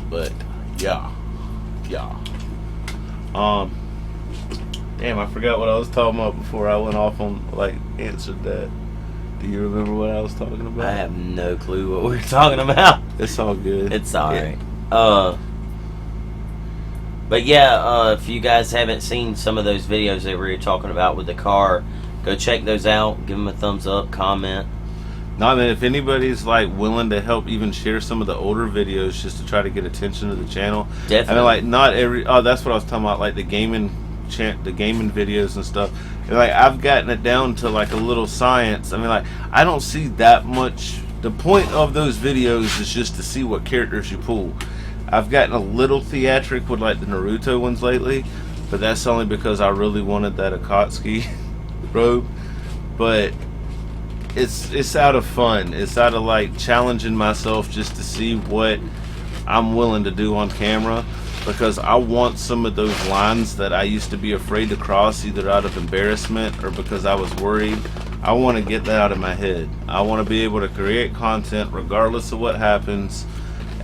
But yeah. Damn, I forgot what I was talking about before I went off on like answered that. Do you remember what I was talking about? I have no clue what we're talking about. It's all good. It's alright. But yeah, if you guys haven't seen some of those videos that we were talking about with the car, go check those out. Give them a thumbs up, comment. No, I mean, if anybody's like willing to help even share some of the older videos just to try to get attention to the channel. Definitely. I mean, like not every. Oh, that's what I was talking about. Like the gaming videos and stuff. And, like I've gotten it down to like a little science. I mean, like I don't see that much. The point of those videos is just to see what characters you pull. I've gotten a little theatric with like the Naruto ones lately, but that's only because I really wanted that Akatsuki robe. But it's out of fun. It's out of like challenging myself just to see what I'm willing to do on camera, because I want some of those lines that I used to be afraid to cross, either out of embarrassment or because I was worried. I want to get that out of my head. I want to be able to create content regardless of what happens.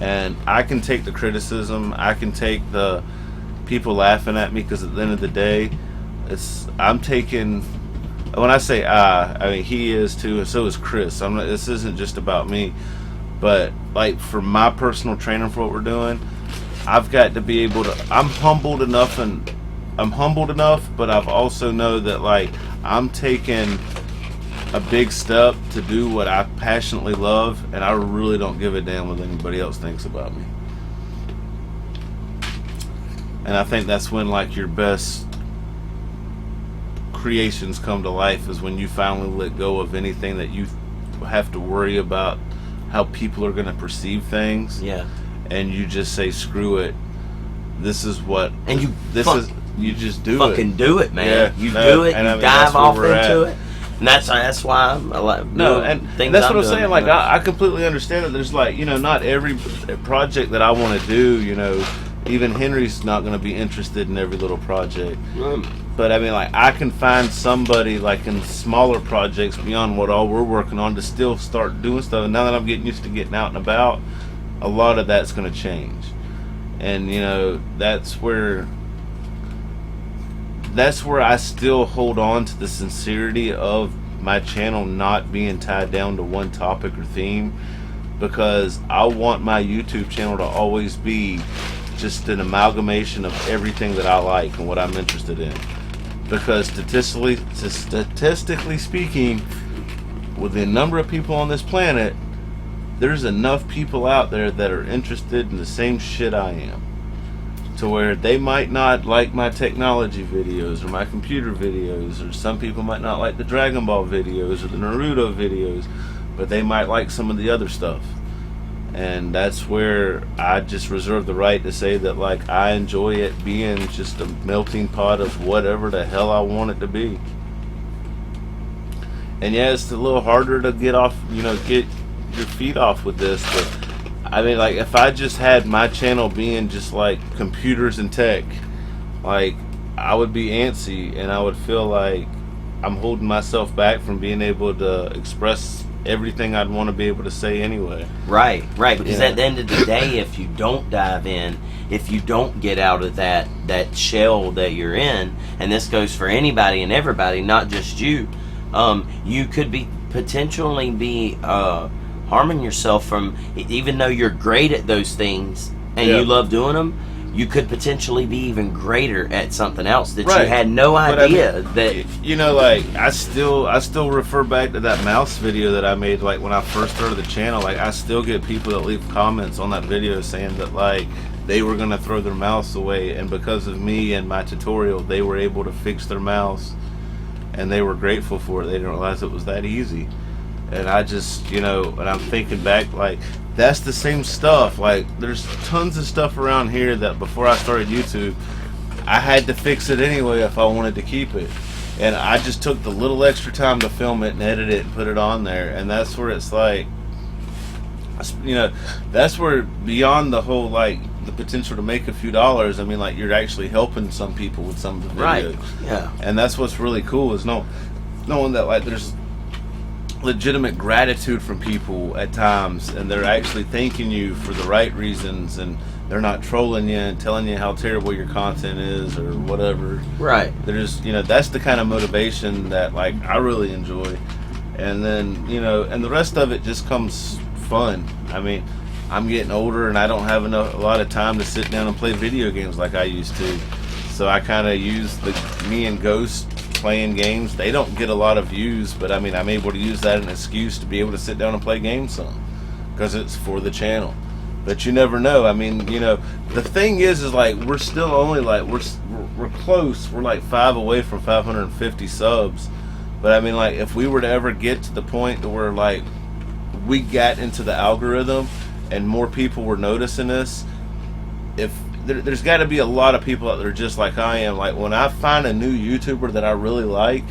And I can take the criticism. I can take the people laughing at me, because at the end of the day, I'm taking. When I say I mean he is too, and so is Chris. This isn't just about me, but like for my personal training for what we're doing, I've got to be able to. I'm humbled enough, but I've also know that like I'm taking a big step to do what I passionately love, and I really don't give a damn what anybody else thinks about me. And I think that's when like your best creations come to life, is when you finally let go of anything that you have to worry about how people are going to perceive things. Yeah. And you just say screw it. This is what. And you just do fucking it. do it, man. Yeah, you do it. You dive off into it. And that's why I'm like that's what I'm saying. Like I completely understand that there's like, you know, not every project that I want to do, you know, even Henry's not going to be interested in every little project. But I mean, like I can find somebody like in smaller projects beyond what all we're working on to still start doing stuff. And now that I'm getting used to getting out and about, a lot of that's going to change. And you know, that's where I still hold on to the sincerity of my channel not being tied down to one topic or theme, because I want my YouTube channel to always be just an amalgamation of everything that I like and what I'm interested in. Because statistically speaking, with the number of people on this planet, there's enough people out there that are interested in the same shit I am to where they might not like my technology videos or my computer videos, or some people might not like the Dragon Ball videos or the Naruto videos, but they might like some of the other stuff. And that's where I just reserve the right to say that, like, I enjoy it being just a melting pot of whatever the hell I want it to be. And yeah, it's a little harder to get your feet off with this, but I mean, like, if I just had my channel being just like computers and tech, like, I would be antsy and I would feel like I'm holding myself back from being able to express everything I'd want to be able to say anyway. Right. Because at the end of the day, if you don't dive in, if you don't get out of that shell that you're in, and this goes for anybody and everybody, not just you, you could potentially be harming yourself from, even though you're great at those things and you love doing them, you could potentially be even greater at something else that you had no idea. That like, I still refer back to that mouse video that I made, like, when I first started the channel. Like, I still get people that leave comments on that video saying that, like, they were gonna throw their mouse away, and because of me and my tutorial, they were able to fix their mouse, and they were grateful for it. They didn't realize it was that easy. And I just, and I'm thinking back, like, that's the same stuff. Like, there's tons of stuff around here that before I started YouTube, I had to fix it anyway if I wanted to keep it. And I just took the little extra time to film it and edit it and put it on there. And that's where it's like, that's where, beyond the whole, like, the potential to make a few dollars, I mean, like, you're actually helping some people with some of the videos. Right. Yeah. And that's what's really cool, is knowing that, like, there's legitimate gratitude from people at times, and they're actually thanking you for the right reasons, and they're not trolling you and telling you how terrible your content is or whatever. Right. There's, that's the kind of motivation that, like, I really enjoy. And then, and the rest of it just comes fun. I mean, I'm getting older and I don't have a lot of time to sit down and play video games like I used to. So I kind of use me and Ghost playing games. They don't get a lot of views, but I mean, I'm able to use that as an excuse to be able to sit down and play games some, because it's for the channel. But you never know. I mean, the thing is like, we're still only, like, we're close. We're like 5 away from 550 subs. But I mean, like, if we were to ever get to the point to where, like, we got into the algorithm and more people were noticing us, there's got to be a lot of people out there just like I am. Like, when I find a new YouTuber that I really like,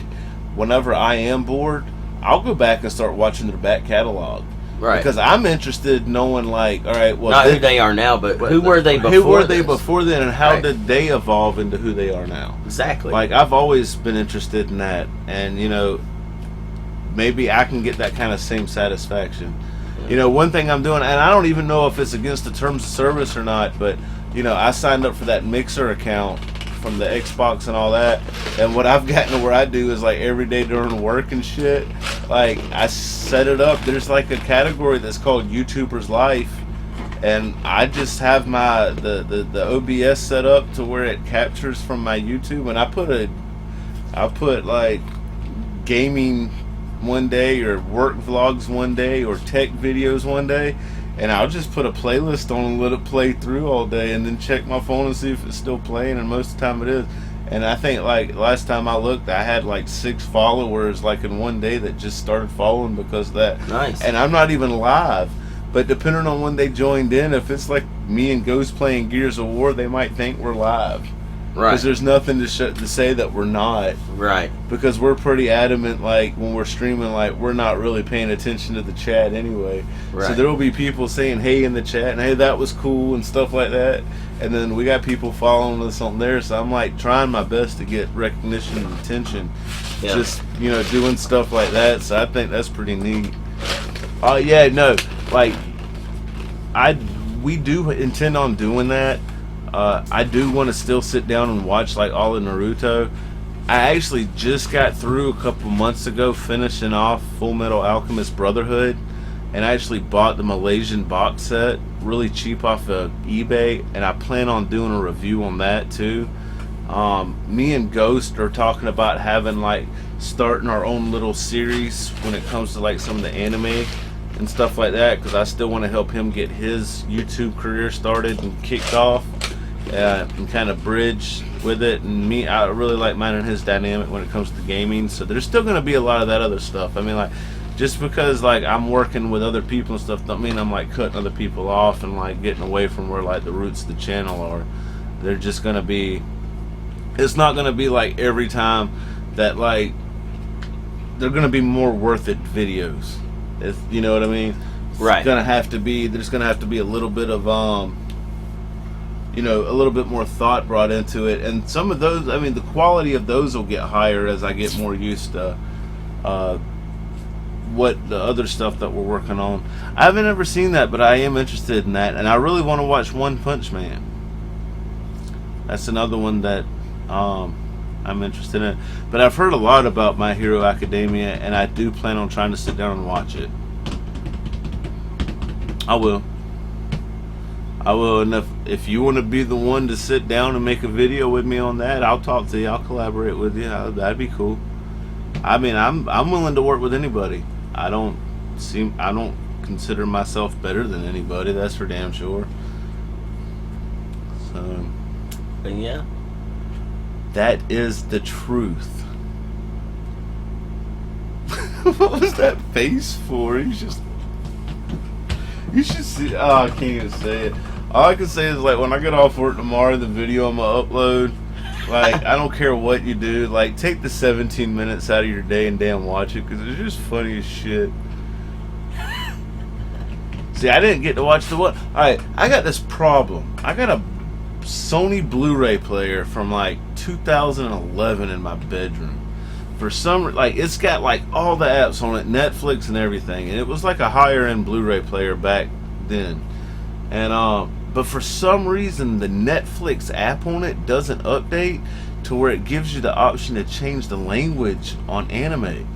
whenever I am bored, I'll go back and start watching their back catalog. Right. Because I'm interested in knowing, like, all right, well, not who they are now, but who were they before? Who were they before then, and how did they evolve into who they are now? Exactly. Like, I've always been interested in that, and maybe I can get that kind of same satisfaction. One thing I'm doing, and I don't even know if it's against the terms of service or not, but I signed up for that Mixer account from the Xbox and all that, and what I've gotten to where I do is, like, every day during work and shit, like, I set it up. There's, like, a category that's called YouTuber's Life, and I just have the OBS set up to where it captures from my YouTube, and I put like gaming one day, or work vlogs one day, or tech videos one day, and I'll just put a playlist on and let it play through all day, and then check my phone and see if it's still playing, and most of the time it is. And I think, like, last time I looked, I had like 6 followers, like, in one day that just started following because of that. Nice. And I'm not even live, but depending on when they joined in, if it's like me and Ghost playing Gears of War, they might think we're live. Right. Because there's nothing to say that we're not. Right. Because we're pretty adamant, like, when we're streaming, like, we're not really paying attention to the chat anyway. Right. So there will be people saying hey in the chat, and hey, that was cool, and stuff like that. And then we got people following us on there, so I'm, like, trying my best to get recognition and attention. Yeah. Just, doing stuff like that. So I think that's pretty neat. Yeah, no, like, we do intend on doing that. I do want to still sit down and watch, like, all of Naruto. I actually just got through a couple months ago finishing off Full Metal Alchemist Brotherhood, and I actually bought the Malaysian box set really cheap off of eBay, and I plan on doing a review on that too. Me and Ghost are talking about having, like, starting our own little series when it comes to, like, some of the anime and stuff like that, because I still want to help him get his YouTube career started and kicked off. and kind of bridge with it. And me, I really like mine and his dynamic when it comes to gaming. So there's still going to be a lot of that other stuff. I mean, like, just because like I'm working with other people and stuff, don't mean I'm like cutting other people off and like getting away from where like the roots of the channel are. They're just going to be. It's not going to be like every time that like they're going to be more worth it videos. If you know what I mean. Right. It's gonna have to be. There's gonna have to be a little bit of you know, a little bit more thought brought into it, and some of those. I mean, the quality of those will get higher as I get more used to what the other stuff that we're working on. I haven't ever seen that, but I am interested in that, and I really want to watch One Punch Man. That's another one that I'm interested in. But I've heard a lot about My Hero Academia, and I do plan on trying to sit down and watch it. I will. And if you want to be the one to sit down and make a video with me on that, I'll talk to you. I'll collaborate with you. That'd be cool. I mean, I'm willing to work with anybody. I don't consider myself better than anybody. That's for damn sure. So, but yeah, that is the truth. What was that face for? He's just. You should see. Oh, I can't even say it. All I can say is, like, when I get off work tomorrow, the video I'm gonna upload, like, I don't care what you do, like, take the 17 minutes out of your day and damn watch it, because it's just funny as shit. See, I didn't get to watch the one. Alright, I got this problem. I got a Sony Blu-ray player from, like, 2011 in my bedroom. For some, like, it's got like all the apps on it, Netflix and everything, and it was like a higher end Blu-ray player back then. And but for some reason the Netflix app on it doesn't update to where it gives you the option to change the language on anime.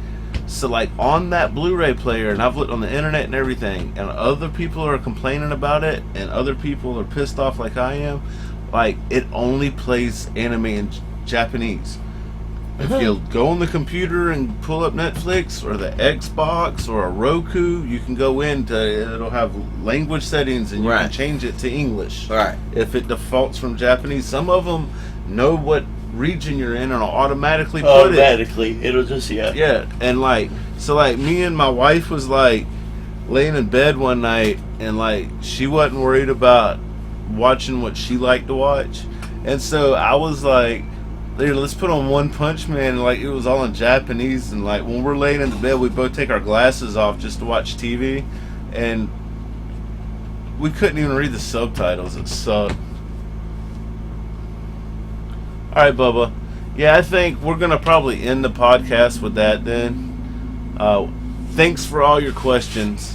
So like on that Blu-ray player, and I've looked on the internet and everything, and other people are complaining about it, and other people are pissed off like I am. Like, it only plays anime in Japanese. If you go on the computer and pull up Netflix or the Xbox or a Roku, you can go into, it'll have language settings and you can change it to English. Right. If it defaults from Japanese, some of them know what region you're in and it'll automatically put it. It'll just, Yeah, and like, so like me and my wife was like laying in bed one night and like she wasn't worried about watching what she liked to watch. And so I was like, let's put on One Punch Man, and like it was all in Japanese, and like when we're laying in the bed, we both take our glasses off just to watch TV, and we couldn't even read the subtitles. It sucked. Alright, Bubba. Yeah, I think we're gonna probably end the podcast with that then. Thanks for all your questions.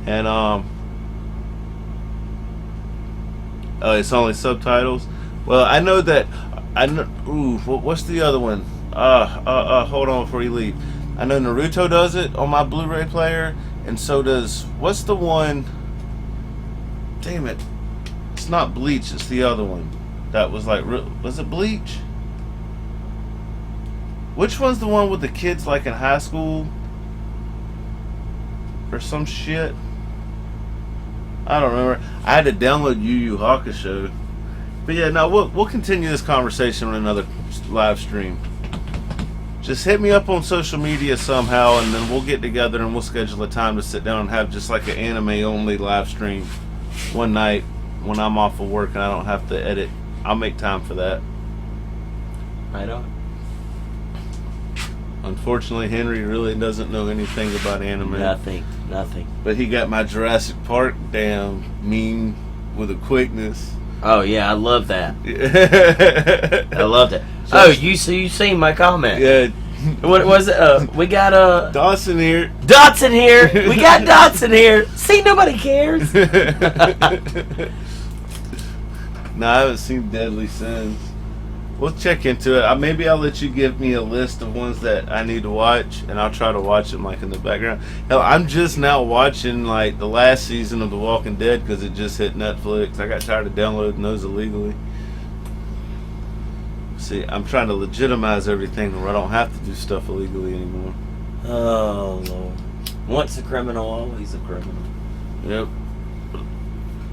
And it's only subtitles? Well, I know that what's the other one? Hold on before you leave. I know Naruto does it on my Blu-ray player, and so does, what's the one? Damn it. It's not Bleach, it's the other one. That was like, was it Bleach? Which one's the one with the kids like in high school? Or some shit? I don't remember. I had to download Yu Yu Hakusho. But yeah, no, we'll continue this conversation on another live stream. Just hit me up on social media somehow, and then we'll get together and we'll schedule a time to sit down and have just like an anime-only live stream one night when I'm off of work and I don't have to edit. I'll make time for that. Right on. Unfortunately, Henry really doesn't know anything about anime. Nothing. But he got my Jurassic Park damn meme with a quickness. Oh yeah, I love that. I loved it. So, you seen my comment? Yeah. What was it? We got Dawson here. Dotson here. We got Dotson here. See, nobody cares. No, I haven't seen Deadly Sins. We'll check into it. Maybe I'll let you give me a list of ones that I need to watch, and I'll try to watch them like in the background. Hell, I'm just now watching like the last season of The Walking Dead because it just hit Netflix. I got tired of downloading those illegally. See, I'm trying to legitimize everything where I don't have to do stuff illegally anymore. Oh Lord! Once a criminal, always a criminal. Yep.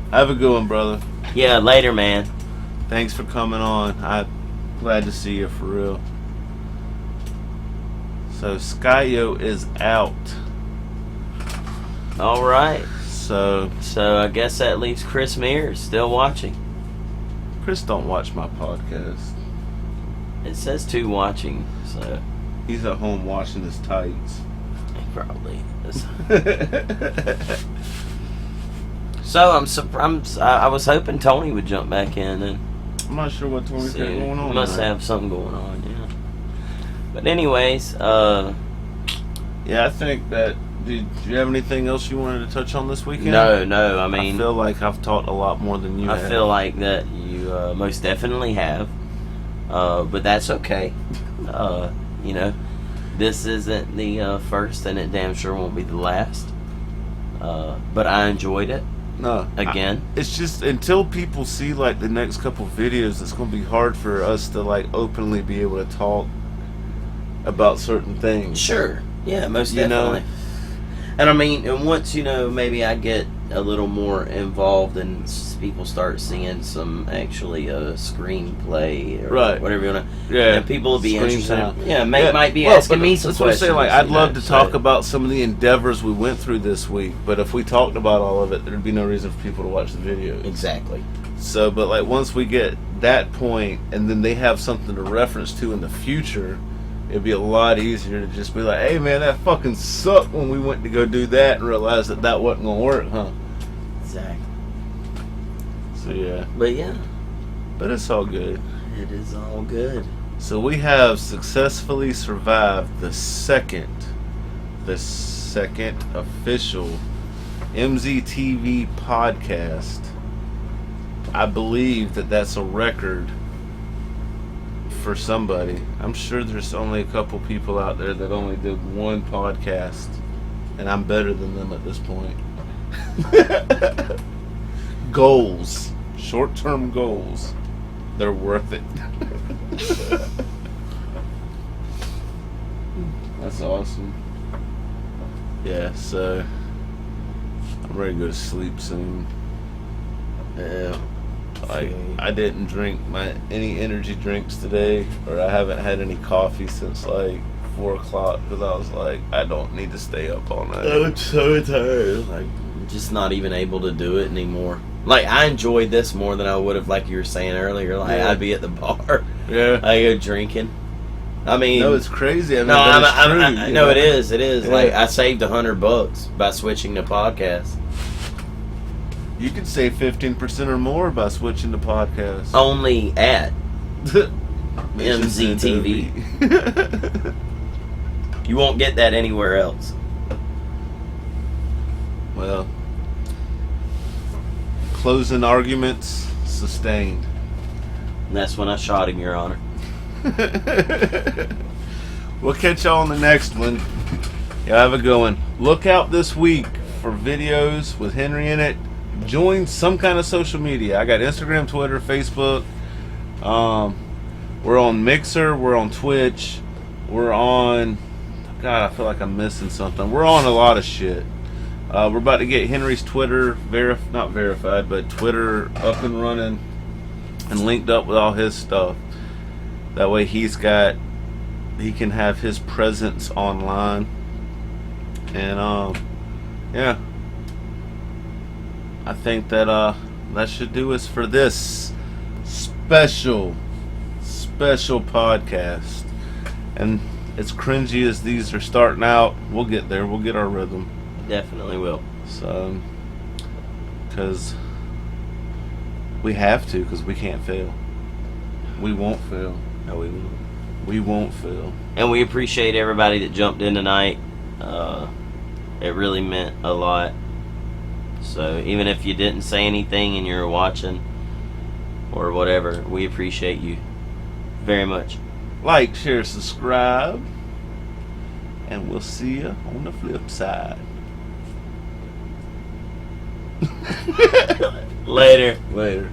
Have a good one, brother. Yeah, later, man. Thanks for coming on. I'm glad to see you for real. So Skyo is out. All right. So I guess that leaves Chris Mears still watching. Chris don't watch my podcast. It says 2 watching, so he's at home washing his tights. He probably is. So I was hoping Tony would jump back in, and I'm not sure what Tony's got going on. He must have something going on, yeah. But anyways, yeah, I think that. Did you have anything else you wanted to touch on this weekend? No. I mean, I feel like I've talked a lot more than you have. I feel like that you most definitely have, but that's okay. You know, this isn't the first, and it damn sure won't be the last. But I enjoyed it. No, again, it's just until people see like the next couple videos, it's going to be hard for us to like openly be able to talk about certain things. Sure, yeah, most definitely. And I mean, and once, maybe I get a little more involved and people start seeing some actually screenplay or whatever you want to. Yeah. And people will be interested. Might be asking me some questions. That's what I'm saying. Like, I'd love to talk about some of the endeavors we went through this week, but if we talked about all of it, there'd be no reason for people to watch the videos. Exactly. So, but like once we get that point, and then they have something to reference to in the future, it'd be a lot easier to just be like, hey man, that fucking sucked when we went to go do that and realized that wasn't going to work, huh? Exactly. So yeah. But it's all good. It is all good. So we have successfully survived the second official MZTV podcast. I believe that's a record for somebody. I'm sure there's only a couple people out there that only did one podcast, and I'm better than them at this point. Goals, short-term goals, they're worth it. That's awesome. Yeah, so I'm ready to go to sleep soon. Yeah. I didn't drink any energy drinks today, or I haven't had any coffee since like 4 o'clock because I was like, I don't need to stay up all night. I'm so tired. Like, just not even able to do it anymore. Like, I enjoyed this more than I would have, like you were saying earlier. Like, I'd be at the bar. Yeah. I go drinking. I mean, no, it's crazy. I mean, no, it is. It is. Yeah. Like, I saved $100 by switching to podcasts. You could save 15% or more by switching to podcasts. Only at MZTV. You won't get that anywhere else. Well, closing arguments sustained. And that's when I shot him, Your Honor. We'll catch y'all on the next one. Y'all have a good one. Look out this week for videos with Henry in it. Join some kind of social media. I got Instagram, Twitter, Facebook. We're on Mixer. We're on Twitch. We're on... God, I feel like I'm missing something. We're on a lot of shit. We're about to get Henry's Twitter not verified, but Twitter up and running and linked up with all his stuff. That way he can have his presence online. And yeah. I think that should do us for this special podcast. And as cringy as these are starting out, we'll get there. We'll get our rhythm. Definitely will. So, because we have to, because we can't fail. We won't fail. No, we won't. We won't fail. And we appreciate everybody that jumped in tonight. It really meant a lot. So even if you didn't say anything and you're watching or whatever, we appreciate you very much. Like, share, subscribe, and we'll see you on the flip side. Later. Later.